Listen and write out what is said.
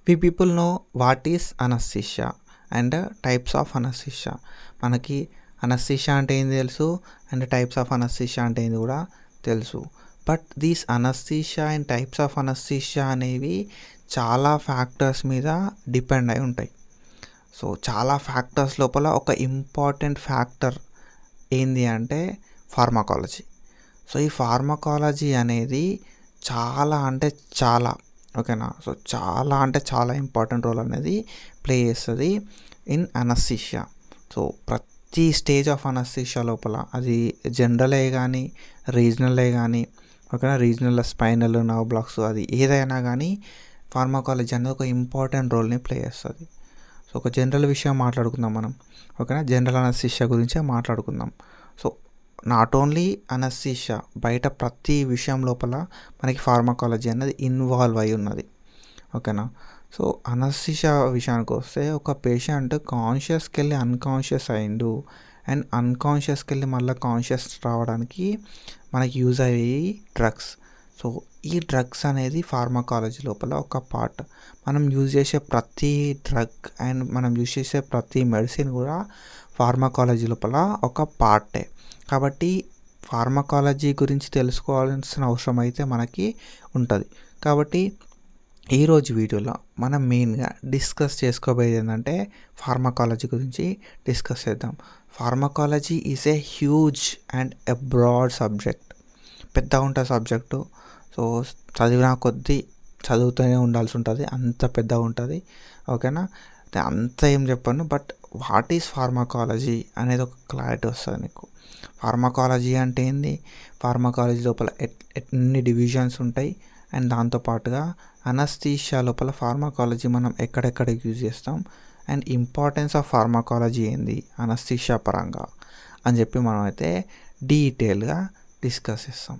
We people know what is anaesthesia and types of anaesthesia. మనకి anaesthesia అంటే ఏంది తెలుసు, అండ్ టైప్స్ ఆఫ్ అనస్థీషియా అంటే ఏంది కూడా తెలుసు. But these anaesthesia and types of anaesthesia అనేవి చాలా ఫ్యాక్టర్స్ మీద డిపెండ్ అయి ఉంటాయి. సో చాలా ఫ్యాక్టర్స్ లోపల ఒక ఇంపార్టెంట్ ఫ్యాక్టర్ ఏంది అంటే ఫార్మకాలజీ. సో ఈ ఫార్మకాలజీ అనేది చాలా అంటే చాలా, ఓకేనా, సో చాలా అంటే చాలా ఇంపార్టెంట్ రోల్ అనేది ప్లే చేస్తుంది ఇన్ అనస్థీషియా. సో ప్రతి స్టేజ్ ఆఫ్ అనస్థీషియా లోపల, అది జనరలే కానీ రీజనలే కానీ, ఓకేనా, రీజనల్ స్పైనల్ నర్వ్ బ్లాక్స్, అది ఏదైనా కానీ ఫార్మకాలజీ అనేది ఒక ఇంపార్టెంట్ రోల్ని ప్లే చేస్తుంది. సో ఒక జనరల్ విషయం మాట్లాడుకుందాం మనం, ఓకేనా, జనరల్ అనస్థీషియా గురించే మాట్లాడుకుందాం. సో నాట్ ఓన్లీ అనస్థీషియా, బయట ప్రతి విషయం లోపల మనకి ఫార్మకాలజీ అనేది ఇన్వాల్వ్ అయి ఉన్నది, ఓకేనా. సో అనస్థీషియా విషయానికి వస్తే, ఒక పేషెంట్ కాన్షియస్కి వెళ్ళి అన్కాన్షియస్ అయిండు అండ్ అన్కాన్షియస్కి వెళ్ళి మళ్ళీ కాన్షియస్ రావడానికి మనకి యూజ్ అయ్యేవి డ్రగ్స్. సో ఈ డ్రగ్స్ అనేది ఫార్మకాలజీ లోపల ఒక పార్ట్. మనం యూజ్ చేసే ప్రతి డ్రగ్ అండ్ మనం యూజ్ చేసే ప్రతి మెడిసిన్ కూడా ఫార్మకాలజీ లోపల ఒక పార్టే. కాబట్టి ఫార్మకాలజీ గురించి తెలుసుకోవాల్సిన అవసరం అయితే మనకి ఉంటుంది. కాబట్టి ఈరోజు వీడియోలో మనం మెయిన్గా డిస్కస్ చేసుకోబోయేది ఏంటంటే ఫార్మకాలజీ గురించి డిస్కస్ చేద్దాం. Pharmacology is a huge and a broad subject. పెద్దగా ఉంటుంది సబ్జెక్టు. సో చదివిన కొద్దీ చదువుతూనే ఉండాల్సి ఉంటుంది, అంత పెద్దగా ఉంటుంది, ఓకేనా. అంత ఏం చెప్పను, బట్ వాట్ ఈజ్ ఫార్మకాలజీ అనేది ఒక క్లారిటీ వస్తుంది నీకు. ఫార్మకాలజీ అంటే ఏంది, ఫార్మకాలజీ లోపల ఎన్ని డివిజన్స్ ఉంటాయి, అండ్ దాంతోపాటుగా అనస్థీషియా లోపల ఫార్మకాలజీ మనం ఎక్కడెక్కడ యూజ్ చేస్తాం, అండ్ ఇంపార్టెన్స్ ఆఫ్ ఫార్మకాలజీ ఏంది అనస్థీషియా పరంగా అని చెప్పి మనం అయితే డీటెయిల్గా డిస్కస్ చేస్తాం.